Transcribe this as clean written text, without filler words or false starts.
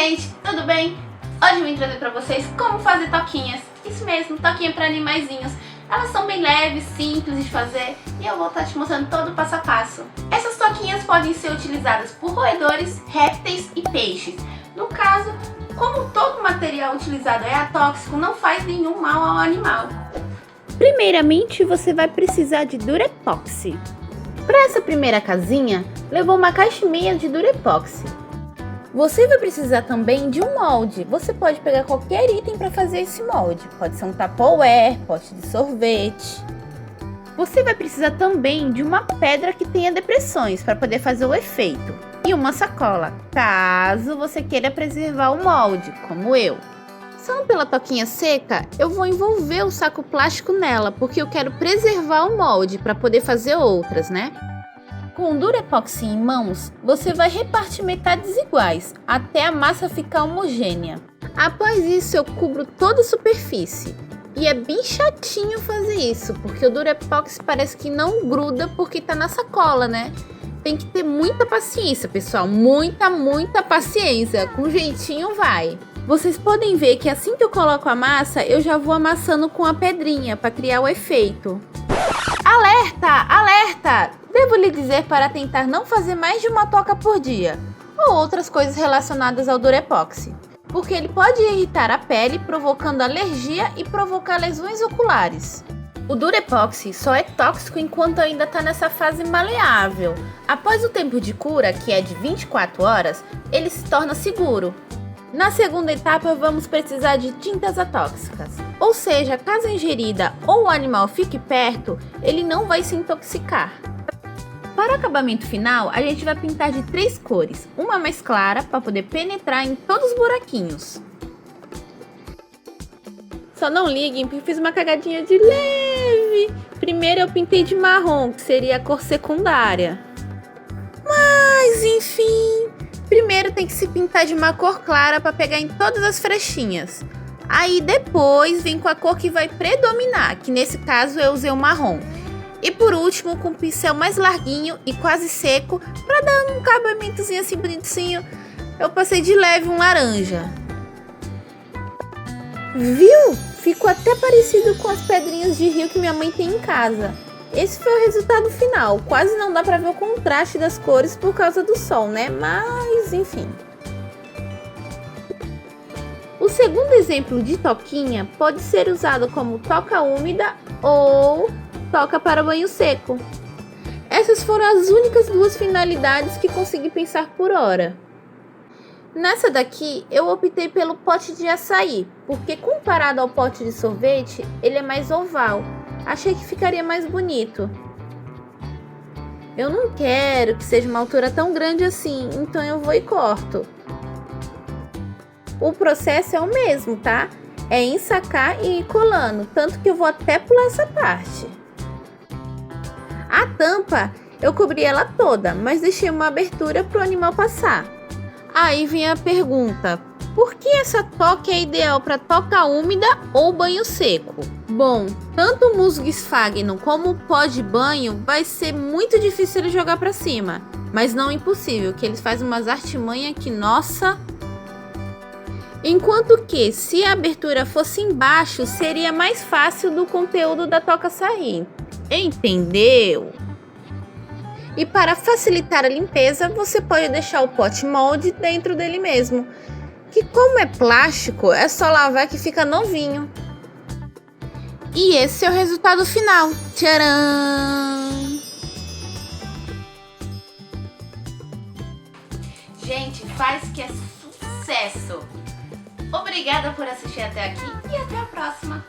gente, tudo bem? Hoje eu vim trazer pra vocês como fazer toquinhas. Isso mesmo, toquinha para animaizinhos. Elas são bem leves, simples de fazer e eu vou estar te mostrando todo o passo a passo. Essas toquinhas podem ser utilizadas por roedores, répteis e peixes. No caso, como todo material utilizado é atóxico, não faz nenhum mal ao animal. Primeiramente, você vai precisar de Durepoxi. Para essa primeira casinha, levou uma caixa e meia de Durepoxi. Você vai precisar também de um molde. Você pode pegar qualquer item para fazer esse molde. Pode ser um Tupperware, pote de sorvete. Você vai precisar também de uma pedra que tenha depressões para poder fazer o efeito. E uma sacola, caso você queira preservar o molde, como eu. Só pela toquinha seca, eu vou envolver o saco plástico nela, porque eu quero preservar o molde para poder fazer outras, né? Com o Durepoxi em mãos, você vai repartir metades iguais, até a massa ficar homogênea. Após isso, eu cubro toda a superfície. E é bem chatinho fazer isso, porque o Durepoxi parece que não gruda porque tá na sacola, né? Tem que ter muita paciência, pessoal. Muita paciência. Com jeitinho vai. Vocês podem ver que assim que eu coloco a massa, eu já vou amassando com a pedrinha para criar o efeito. Alerta! Alerta! Devo lhe dizer para tentar não fazer mais de uma toca por dia, ou outras coisas relacionadas ao Durepoxi, porque ele pode irritar a pele, provocando alergia e provocar lesões oculares. O Durepoxi só é tóxico enquanto ainda está nessa fase maleável. Após o tempo de cura, que é de 24 horas, ele se torna seguro. Na segunda etapa, vamos precisar de tintas atóxicas. Ou seja, caso ingerida ou o animal fique perto, ele não vai se intoxicar. Para o acabamento final, a gente vai pintar de 3 cores. Uma mais clara, para poder penetrar em todos os buraquinhos. Só não liguem, porque fiz uma cagadinha de leve. Primeiro eu pintei de marrom, que seria a cor secundária. Mas, enfim... Primeiro tem que se pintar de uma cor clara para pegar em todas as frechinhas. Aí depois vem com a cor que vai predominar, que nesse caso eu usei o marrom. E por último, com o pincel mais larguinho e quase seco, para dar um acabamentozinho assim bonitinho, eu passei de leve um laranja. Viu? Ficou até parecido com as pedrinhas de rio que minha mãe tem em casa. Esse foi o resultado final. Quase não dá para ver o contraste das cores por causa do sol, né? Mas, enfim. O segundo exemplo de toquinha pode ser usado como toca úmida ou toca para banho seco. Essas foram as únicas duas finalidades que consegui pensar por hora. Nessa daqui, eu optei pelo pote de açaí, porque comparado ao pote de sorvete, ele é mais oval. Achei que ficaria mais bonito. Eu não quero que seja uma altura tão grande assim, então eu vou e corto. O processo é o mesmo, tá? É ensacar e ir colando, tanto que eu vou até pular essa parte. A tampa, eu cobri ela toda, mas deixei uma abertura para o animal passar. Aí vem a pergunta, por que essa toca é ideal para toca úmida ou banho seco? Bom, tanto o musgo esfagno como o pó de banho vai ser muito difícil de jogar para cima, mas não impossível, que eles fazem umas artimanhas que, nossa... Enquanto que, se a abertura fosse embaixo, seria mais fácil do conteúdo da toca sair. Entendeu? E para facilitar a limpeza, você pode deixar o pote molde dentro dele mesmo, que como é plástico, é só lavar que fica novinho. E esse é o resultado final. Tcharam! Gente, faz que é sucesso! Obrigada por assistir até aqui e até a próxima!